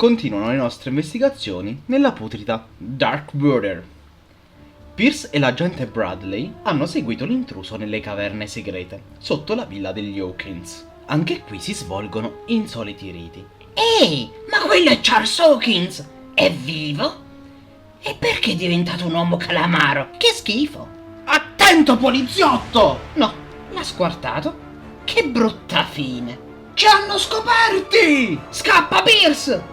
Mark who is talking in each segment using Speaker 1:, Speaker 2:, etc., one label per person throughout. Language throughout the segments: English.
Speaker 1: Continuano le nostre investigazioni nella putrida Dark Border. Pierce e l'agente Bradley hanno seguito l'intruso nelle caverne segrete, sotto la villa degli Hawkins. Anche qui si svolgono insoliti riti.
Speaker 2: Ehi, ma quello è Charles Hawkins! È vivo? E perché è diventato un uomo calamaro? Che schifo!
Speaker 1: Attento, poliziotto!
Speaker 2: No, l'ha squartato. Che brutta fine!
Speaker 1: Ci hanno scoperti!
Speaker 2: Scappa, Pierce!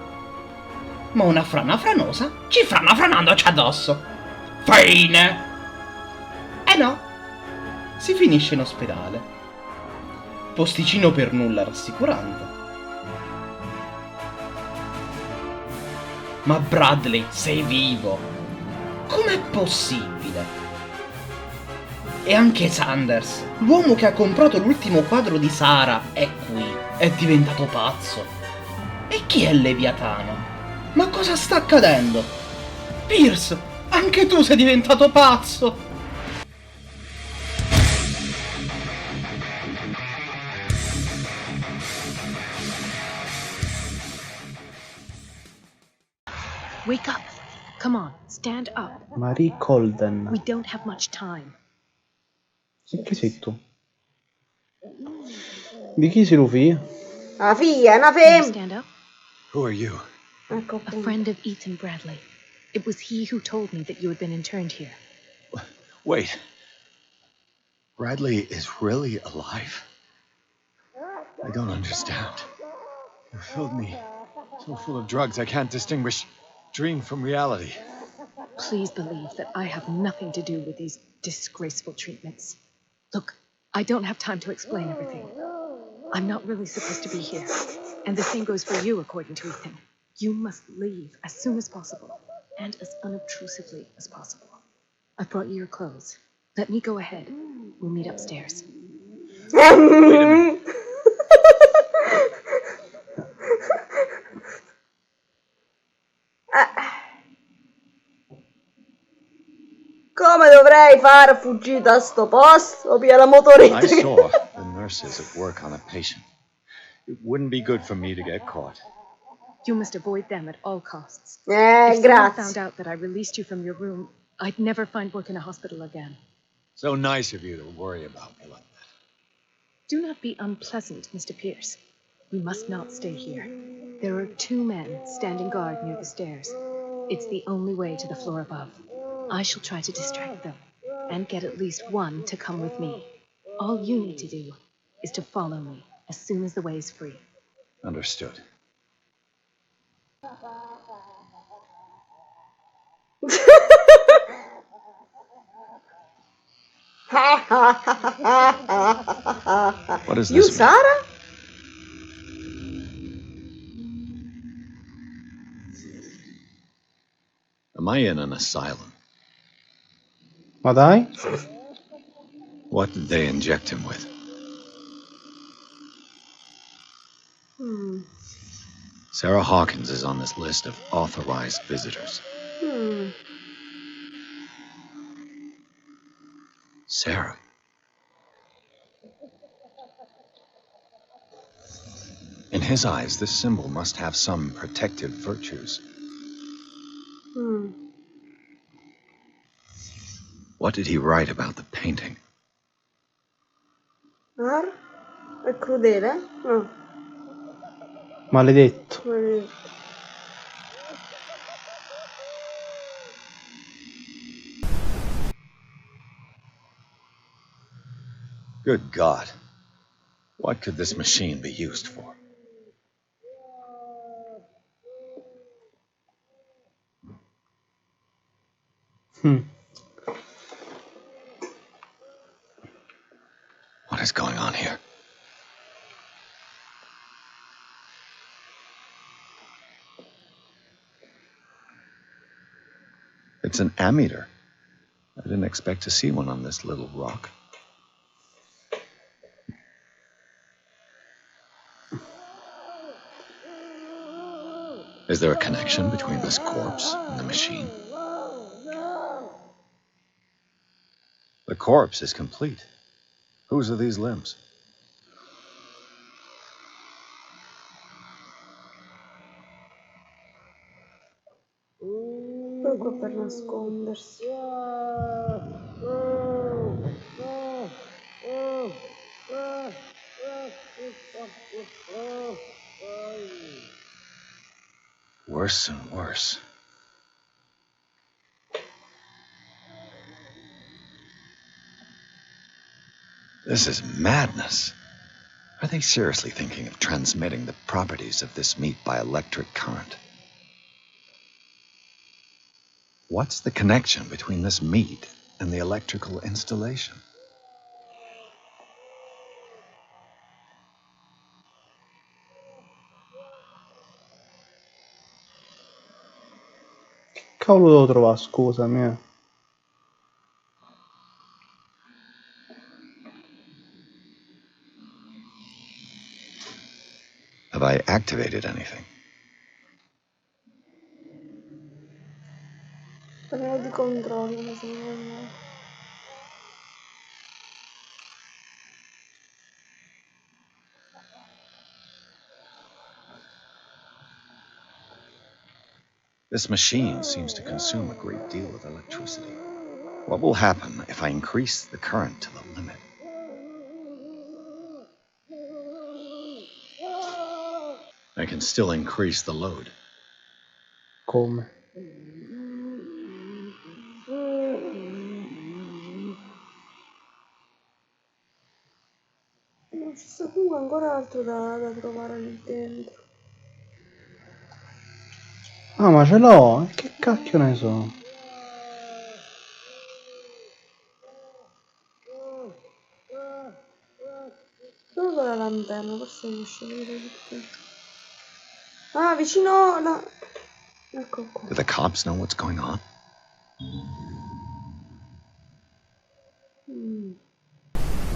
Speaker 2: Ma una frana franosa ci franandoci addosso. Fine!
Speaker 1: Eh no, si finisce in ospedale. Posticino per nulla rassicurante. Ma Bradley, sei vivo! Com'è possibile? E anche Sanders, l'uomo che ha comprato l'ultimo quadro di Sara, è qui. È diventato pazzo. E chi è Leviatano? Ma cosa sta accadendo? Pierce, anche tu sei diventato pazzo!
Speaker 3: Wake up. Come on, stand up.
Speaker 4: Marie Colden.
Speaker 3: We don't have much time.
Speaker 4: Che sei tu? Di chi sei figlia?
Speaker 5: La figlia, è una
Speaker 3: Can you
Speaker 5: femmina.
Speaker 3: stand up?
Speaker 6: Who are you?
Speaker 5: Ecco
Speaker 3: A
Speaker 5: appunto.
Speaker 3: friend of Ethan Bradley. It was he who told me that you had been interned here.
Speaker 6: Wait. Bradley is really alive? I don't understand. You filled me so full of drugs I can't distinguish dream from reality.
Speaker 3: Please believe that I have nothing to do with these disgraceful treatments. Look, I don't have time to explain everything. I'm not really supposed to be here. And the same goes for you, according to Ethan. You must leave as soon as possible, and as unobtrusively as possible. I've brought you your clothes. Let me go ahead. We'll meet upstairs.
Speaker 6: Wait a minute.
Speaker 5: Come dovrei fare a fuggire da sto posto? Via la motoretta.
Speaker 6: I saw the nurses at work on a patient. It wouldn't be good for me to get caught.
Speaker 3: You must avoid them at all costs. If someone
Speaker 5: Grazie.
Speaker 3: found out that I released you from your room, I'd never find work in a hospital again.
Speaker 6: So nice of you to worry about me like that.
Speaker 3: Do not be unpleasant, Mr. Pierce. We must not stay here. There are 2 men standing guard near the stairs. It's the only way to the floor above. I shall try to distract them and get at least one to come with me. All you need to do is to follow me as soon as the way is free.
Speaker 6: Understood. What is
Speaker 5: You
Speaker 6: this?
Speaker 5: Sara?
Speaker 6: Am I in an asylum?
Speaker 4: Ma dai?
Speaker 6: What did they inject him with? Sarah Hawkins is on this list of authorized visitors. Sarah. In his eyes, this symbol must have some protective virtues. What did he write about the painting?
Speaker 5: Sara? È crudele? No.
Speaker 4: Maledetto.
Speaker 6: Good God. What could this machine be used for? What is going on here? It's an ammeter. I didn't expect to see one on this little rock. Is there a connection between this corpse and the machine? The corpse is complete. Whose are these limbs?
Speaker 5: Poi qua per nascondersi.
Speaker 6: Worse and worse. This is madness. Are they seriously thinking of transmitting the properties of this meat by electric current? What's the connection between this meat and the electrical installation?
Speaker 4: Cavolo devo trovare, scusami.
Speaker 6: Have I activated anything?
Speaker 5: Panello di controllo, mi sembra.
Speaker 6: This machine seems to consume a great deal of electricity. What will happen if I increase the current to the limit? I can still increase the load.
Speaker 4: Come?
Speaker 5: Non ci sta comunque ancora altro da trovare lì dentro.
Speaker 4: Ah, ma ce l'ho? Che cacchio ne so?
Speaker 5: Dove va la lanterna? Forse riesce a vedere di più. Ah, vicino la... Ecco qua.
Speaker 6: Do the cops know what's going on?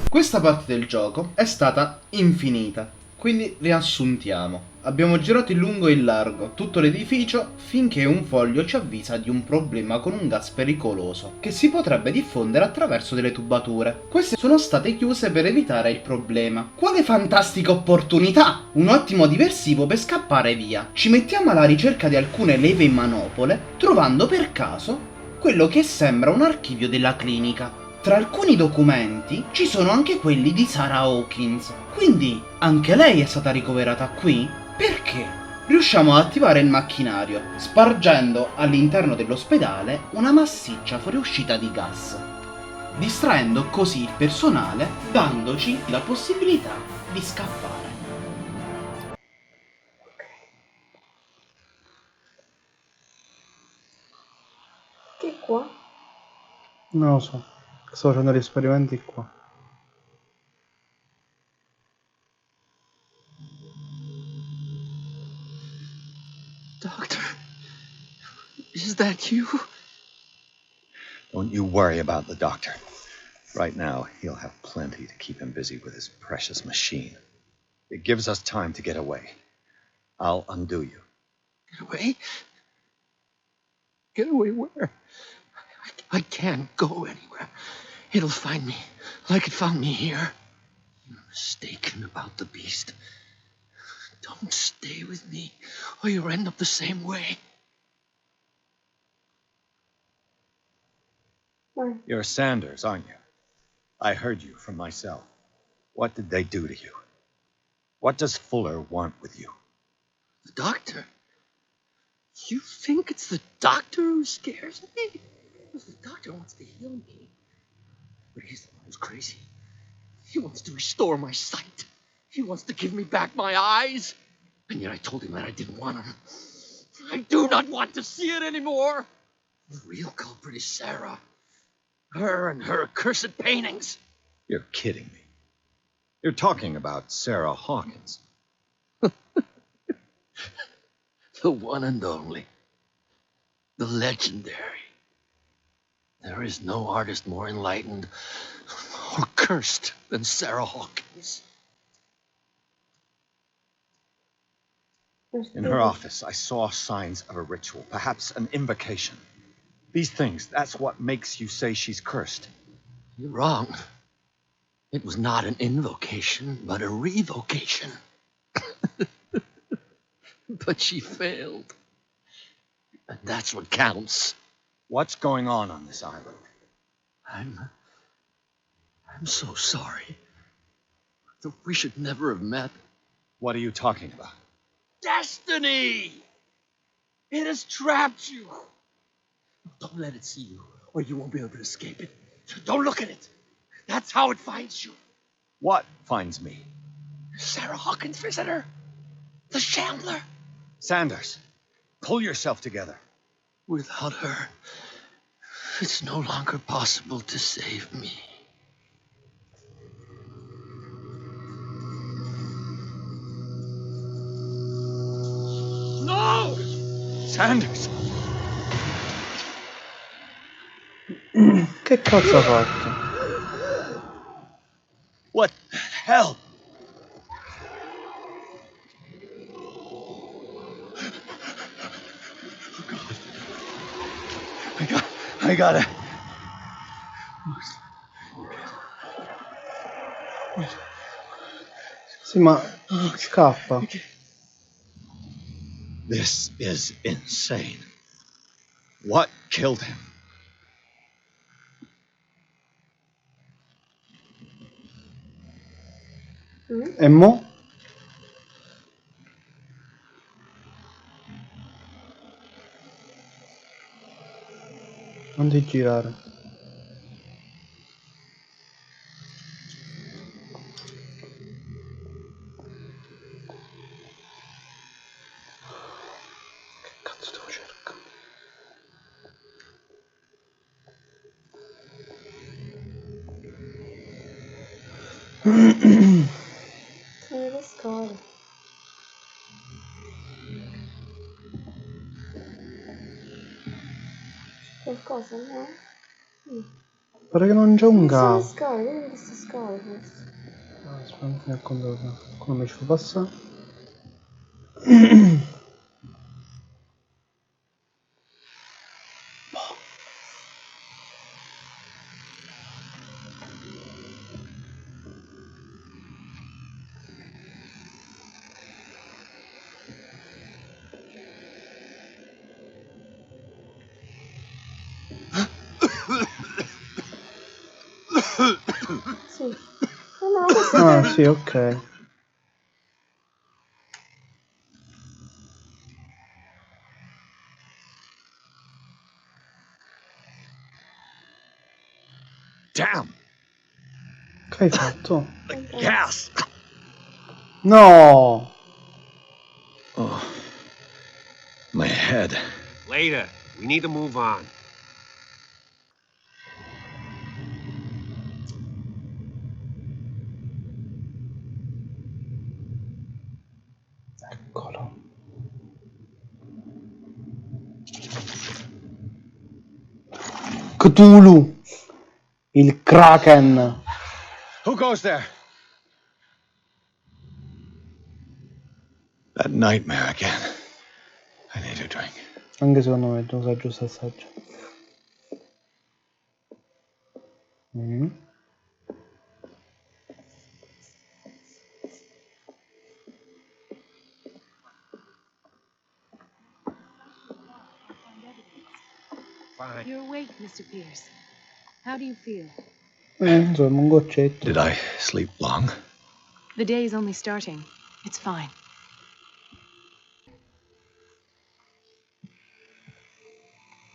Speaker 1: Questa parte del gioco è stata infinita, quindi riassuntiamo. Abbiamo girato in lungo e in largo tutto l'edificio finché un foglio ci avvisa di un problema con un gas pericoloso che si potrebbe diffondere attraverso delle tubature. Queste sono state chiuse per evitare il problema. Quale fantastica opportunità! Un ottimo diversivo per scappare via. Ci mettiamo alla ricerca di alcune leve e manopole, trovando per caso quello che sembra un archivio della clinica. Tra alcuni documenti ci sono anche quelli di Sarah Hawkins, quindi anche lei è stata ricoverata qui? Perché? Riusciamo ad attivare il macchinario, spargendo all'interno dell'ospedale una massiccia fuoriuscita di gas, distraendo così il personale, dandoci la possibilità di scappare.
Speaker 5: Che qua?
Speaker 4: Non lo so. Sto facendo gli esperimenti qua.
Speaker 7: Doctor, is that you?
Speaker 6: Don't you worry about the doctor. Right now, he'll have plenty to keep him busy with his precious machine. It gives us time to get away. I'll undo you.
Speaker 7: Get away? Get away where? I can't go anywhere. It'll find me, like it found me here. You're mistaken about the beast. Don't stay with me, or you'll end up the same way.
Speaker 5: Vai.
Speaker 6: You're Sanders, aren't you? I heard you from myself. What did they do to you? What does Fuller want with you?
Speaker 7: The doctor? You think it's the doctor who scares me? The doctor wants to heal me. But he's the one who's crazy. He wants to restore my sight. He wants to give me back my eyes. And yet I told him that I didn't want them. I do not want to see it anymore. The real culprit is Sarah. Her and her accursed paintings.
Speaker 6: You're kidding me. You're talking about Sarah Hawkins.
Speaker 7: The one and only. The legendary. There is no artist more enlightened or cursed than Sarah Hawkins.
Speaker 6: In her office, I saw signs of a ritual, perhaps an invocation. These things, that's what makes you say she's cursed.
Speaker 7: You're wrong. It was not an invocation, but a revocation. But she failed. And that's what counts.
Speaker 6: What's going on this island?
Speaker 7: I'm so sorry. We should never have met.
Speaker 6: What are you talking about?
Speaker 7: Destiny! It has trapped you. Don't let it see you, or you won't be able to escape it. Don't look at it. That's how it finds you.
Speaker 6: What finds me?
Speaker 7: Sarah Hawkins' visitor. The Shambler.
Speaker 6: Sanders, pull yourself together.
Speaker 7: Without her, it's no longer possible to save me. No!
Speaker 6: Sanders!
Speaker 4: Che cazzo ha fatto?
Speaker 6: What the hell? I gotta.
Speaker 4: Sì, ma scappa.
Speaker 6: This is insane. What killed him?
Speaker 4: E mo? Non ti girare. Che cazzo devo cercare?
Speaker 5: Sono le scale. Qualcosa, no?
Speaker 4: Pare che non c'è un
Speaker 5: Non sono le
Speaker 4: cavo.
Speaker 5: scale, vedi queste scale forse.
Speaker 4: Aspetta, mi racconto come mi ci fa passare.
Speaker 5: Sì. No, questo
Speaker 4: Ah,
Speaker 5: è...
Speaker 4: sì, ok.
Speaker 6: Damn!
Speaker 4: Che hai fatto?
Speaker 6: The gas!
Speaker 4: No!
Speaker 6: Oh. My head.
Speaker 8: Later. We need to move on.
Speaker 4: Eccolo. Cthulu! Il Kraken!
Speaker 6: Who goes there? That nightmare again. I need a drink.
Speaker 4: Anche secondo me lo sa giusto assaggio.
Speaker 8: Fine.
Speaker 3: You're awake, Mr. Pierce. How do you feel?
Speaker 4: Insomma, un goccetto.
Speaker 6: Did I sleep long?
Speaker 3: The day is only starting. It's fine.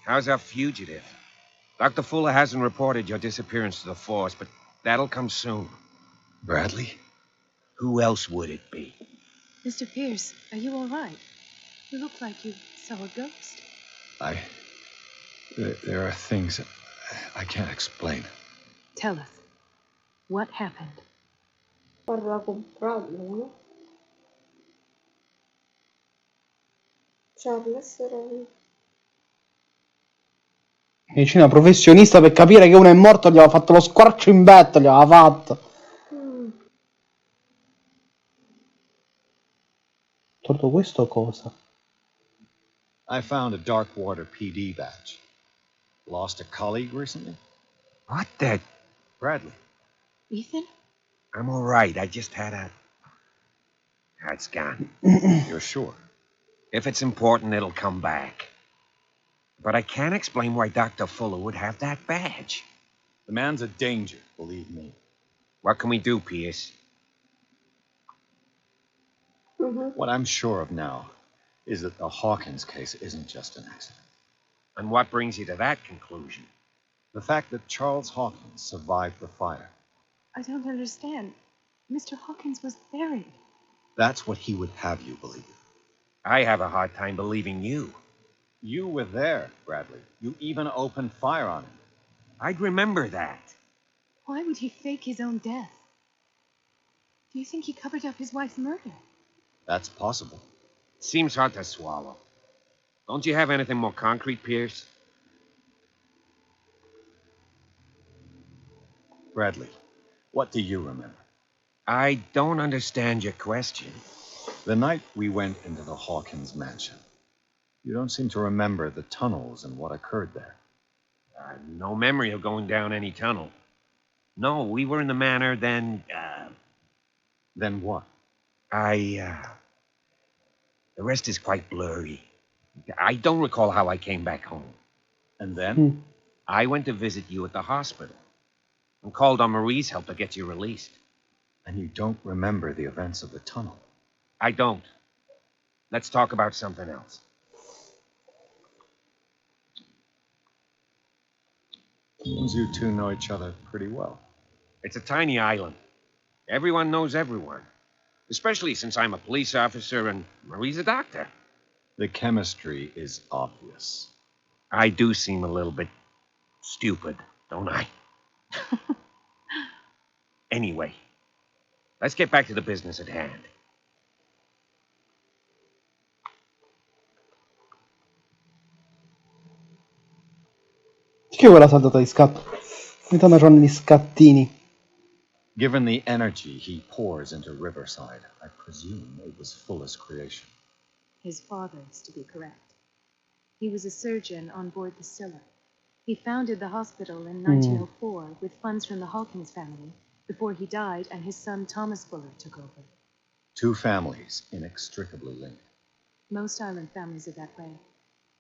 Speaker 8: How's our fugitive? Dr. Fuller hasn't reported your disappearance to the force, but that'll come soon.
Speaker 6: Bradley?
Speaker 8: Who else would it be?
Speaker 3: Mr. Pierce, are you all right? You look like you saw a ghost.
Speaker 6: There are things I can't explain.
Speaker 3: Tell us. What happened?
Speaker 5: Parla con Bradley, no? Charles era...
Speaker 4: Medicina professionista, per capire che uno è morto gli aveva fatto lo squarcio in betto, gli aveva fatto. Tutto questo cosa?
Speaker 6: I found a Darkwater PD badge. Lost a colleague recently?
Speaker 8: What the?
Speaker 6: Bradley.
Speaker 3: Ethan?
Speaker 8: I'm all right. I just had a... It's gone.
Speaker 6: You're sure?
Speaker 8: If it's important, it'll come back. But I can't explain why Dr. Fuller would have that badge.
Speaker 6: The man's a danger, believe me.
Speaker 8: What can we do, Pierce?
Speaker 6: What I'm sure of now is that the Hawkins case isn't just an accident.
Speaker 8: And what brings you to that conclusion?
Speaker 6: The fact that Charles Hawkins survived the fire.
Speaker 3: I don't understand. Mr. Hawkins was buried.
Speaker 6: That's what he would have you believe.
Speaker 8: I have a hard time believing you.
Speaker 6: You were there, Bradley. You even opened fire on him.
Speaker 8: I'd remember that.
Speaker 3: Why would he fake his own death? Do you think he covered up his wife's murder?
Speaker 6: That's possible.
Speaker 8: Seems hard to swallow. Don't you have anything more concrete, Pierce?
Speaker 6: Bradley, what do you remember?
Speaker 8: I don't understand your question.
Speaker 6: The night we went into the Hawkins mansion. You don't seem to remember the tunnels and what occurred there.
Speaker 8: No memory of going down any tunnel. No, we were in the manor, then,
Speaker 6: Then what?
Speaker 8: The rest is quite blurry. I don't recall how I came back home.
Speaker 6: And then?
Speaker 8: I went to visit you at the hospital and called on Marie's help to get you released.
Speaker 6: And you don't remember the events of the tunnel?
Speaker 8: I don't. Let's talk about something else.
Speaker 6: Seems you two know each other pretty well.
Speaker 8: It's a tiny island. Everyone knows everyone. Especially since I'm a police officer and Marie's a doctor.
Speaker 6: The chemistry is obvious.
Speaker 8: I do seem a little bit stupid, don't I? Anyway, let's get back to the business at hand.
Speaker 4: Che quella saltata di scatto? Ogni tanto c'hanno gli scattini.
Speaker 6: Given the energy he pours into Riverside, I presume it was Fuller's creation.
Speaker 3: His father's, to be correct. He was a surgeon on board the Scylla. He founded the hospital in 1904 with funds from the Hawkins family before he died and his son Thomas Fuller took over.
Speaker 6: Two families inextricably linked.
Speaker 3: Most island families are that way.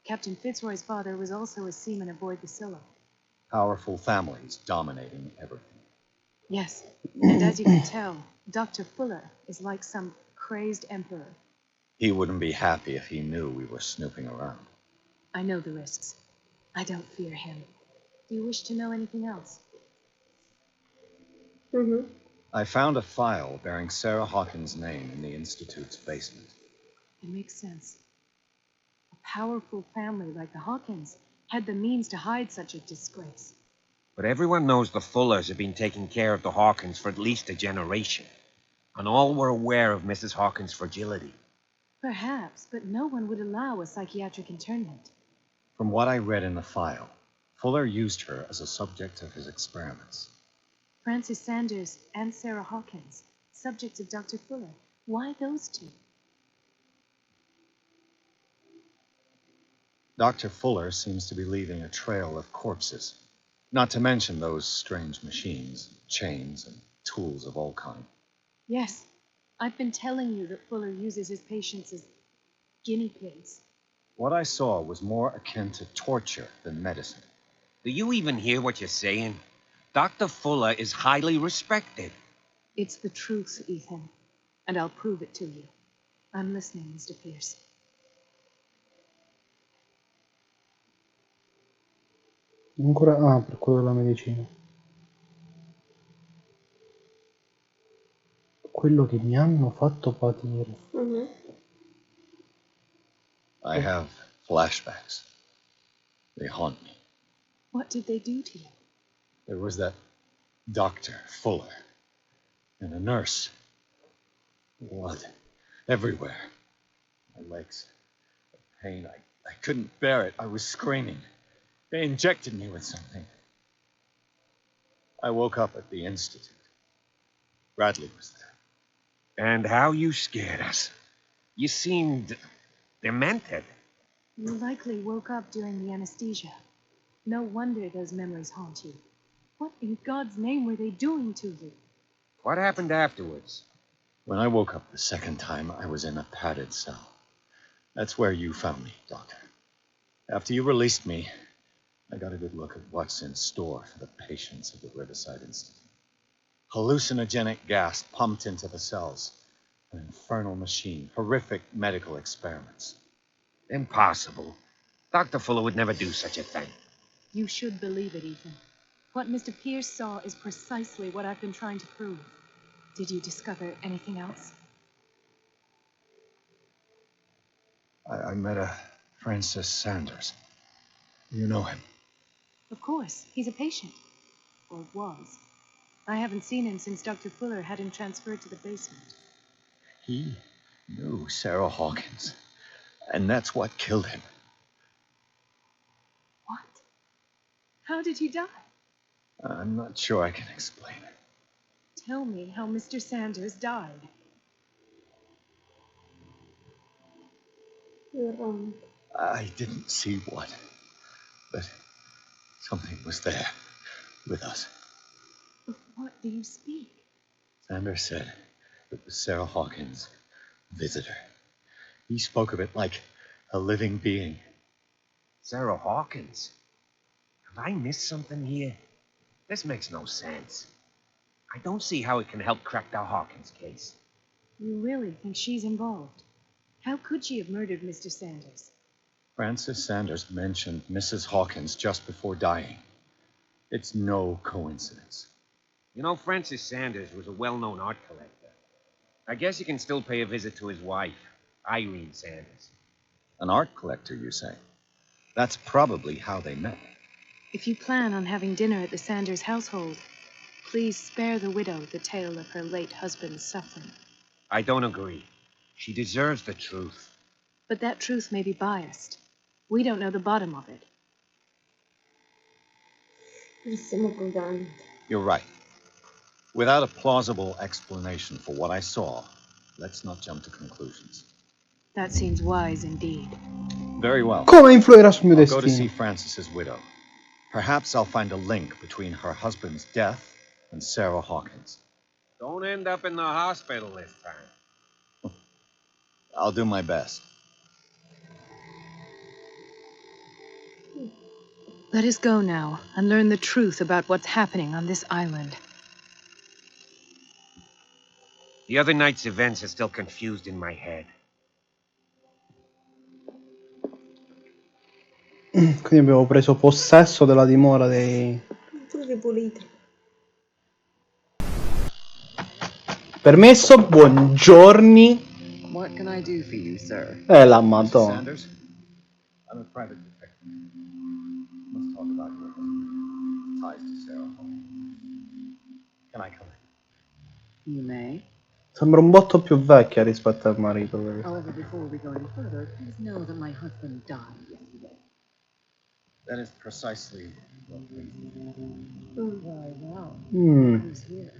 Speaker 3: Captain Fitzroy's father was also a seaman aboard the Scylla.
Speaker 6: Powerful families dominating everything.
Speaker 3: Yes, and as you can tell, Dr. Fuller is like some crazed emperor.
Speaker 6: He wouldn't be happy if he knew we were snooping around.
Speaker 3: I know the risks. I don't fear him. Do you wish to know anything else?
Speaker 6: I found a file bearing Sarah Hawkins' name in the Institute's basement.
Speaker 3: It makes sense. A powerful family like the Hawkins had the means to hide such a disgrace.
Speaker 8: But everyone knows the Fullers have been taking care of the Hawkins for at least a generation. And all were aware of Mrs. Hawkins' fragility.
Speaker 3: Perhaps, but no one would allow a psychiatric internment.
Speaker 6: From what I read in the file, Fuller used her as a subject of his experiments.
Speaker 3: Francis Sanders and Sarah Hawkins, subjects of Dr. Fuller. Why those two?
Speaker 6: Dr. Fuller seems to be leaving a trail of corpses, not to mention those strange machines, chains, and tools of all kinds.
Speaker 3: Yes, I've been telling you that Fuller uses his patients as guinea pigs.
Speaker 6: What I saw was more akin to torture than medicine.
Speaker 8: Do you even hear what you're saying? Dr. Fuller is highly respected.
Speaker 3: It's the truth, Ethan, and I'll prove it to you. I'm listening, Mr. Pierce.
Speaker 4: Ancora, per quello della medicina. Quello che mi hanno fatto patire.
Speaker 6: I have flashbacks. They haunt me.
Speaker 3: What did they do to you?
Speaker 6: There was that Dr. Fuller and a nurse. Blood everywhere. My legs. The pain. I couldn't bear it. I was screaming. They injected me with something. I woke up at the Institute. Bradley was there.
Speaker 8: And how you scared us. You seemed demented.
Speaker 3: You likely woke up during the anesthesia. No wonder those memories haunt you. What in God's name were they doing to you?
Speaker 8: What happened afterwards?
Speaker 6: When I woke up the second time, I was in a padded cell. That's where you found me, Doctor. After you released me, I got a good look at what's in store for the patients of the Riverside Institute. Hallucinogenic gas pumped into the cells. An infernal machine. Horrific medical experiments.
Speaker 8: Impossible. Dr. Fuller would never do such a thing.
Speaker 3: You should believe it, Ethan. What Mr. Pierce saw is precisely what I've been trying to prove. Did you discover anything else?
Speaker 6: I met a Francis Sanders. You know him?
Speaker 3: Of course. He's a patient. Or was. I haven't seen him since Dr. Fuller had him transferred to the basement.
Speaker 6: He knew Sarah Hawkins. And that's what killed him.
Speaker 3: What? How did he die?
Speaker 6: I'm not sure I can explain it.
Speaker 3: Tell me how Mr. Sanders died.
Speaker 5: You're wrong.
Speaker 6: I didn't see what, but something was there with us.
Speaker 3: Of what do you speak?
Speaker 6: Sanders said it was Sarah Hawkins' visitor. He spoke of it like a living being.
Speaker 8: Sarah Hawkins? Have I missed something here? This makes no sense. I don't see how it can help crack the Hawkins case.
Speaker 3: You really think she's involved? How could she have murdered Mr. Sanders?
Speaker 6: Francis Sanders mentioned Mrs. Hawkins just before dying. It's no coincidence.
Speaker 8: You know, Francis Sanders was a well-known art collector. I guess you can still pay a visit to his wife, Irene Sanders.
Speaker 6: An art collector, you say? That's probably how they met.
Speaker 3: If you plan on having dinner at the Sanders household, please spare the widow the tale of her late husband's suffering.
Speaker 8: I don't agree. She deserves the truth.
Speaker 3: But that truth may be biased. We don't know the bottom of it.
Speaker 5: Siamo prudenti.
Speaker 6: You're right. Without a plausible explanation for what I saw, let's not jump to conclusions.
Speaker 3: That seems wise indeed.
Speaker 6: Very well.
Speaker 4: Come influirà sul mio
Speaker 6: I'll go to see
Speaker 4: destino?
Speaker 6: Francis's widow. Perhaps I'll find a link between her husband's death and Sarah Hawkins.
Speaker 8: Don't end up in the hospital this time.
Speaker 6: I'll do my best.
Speaker 3: Let us go now and learn the truth about what's happening on this island.
Speaker 8: The other night's events are still confused in my head.
Speaker 4: Quindi abbiamo preso possesso della dimora dei...
Speaker 5: Pure ripulita.
Speaker 4: Permesso, buongiorni.
Speaker 7: What can I do for you, sir?
Speaker 4: La
Speaker 6: Mr.
Speaker 4: madonna.
Speaker 6: Sanders? I'm a private detective. Let's talk about your husband. Ties to Sarah Hawkins. Can I come in?
Speaker 7: You may.
Speaker 4: Sembra un botto più vecchia rispetto al marito. Perché...
Speaker 7: However, before we go any further, please know that my husband died yesterday.
Speaker 6: That is precisely what brings me.
Speaker 7: Very well.
Speaker 4: Mm.
Speaker 7: Who's here?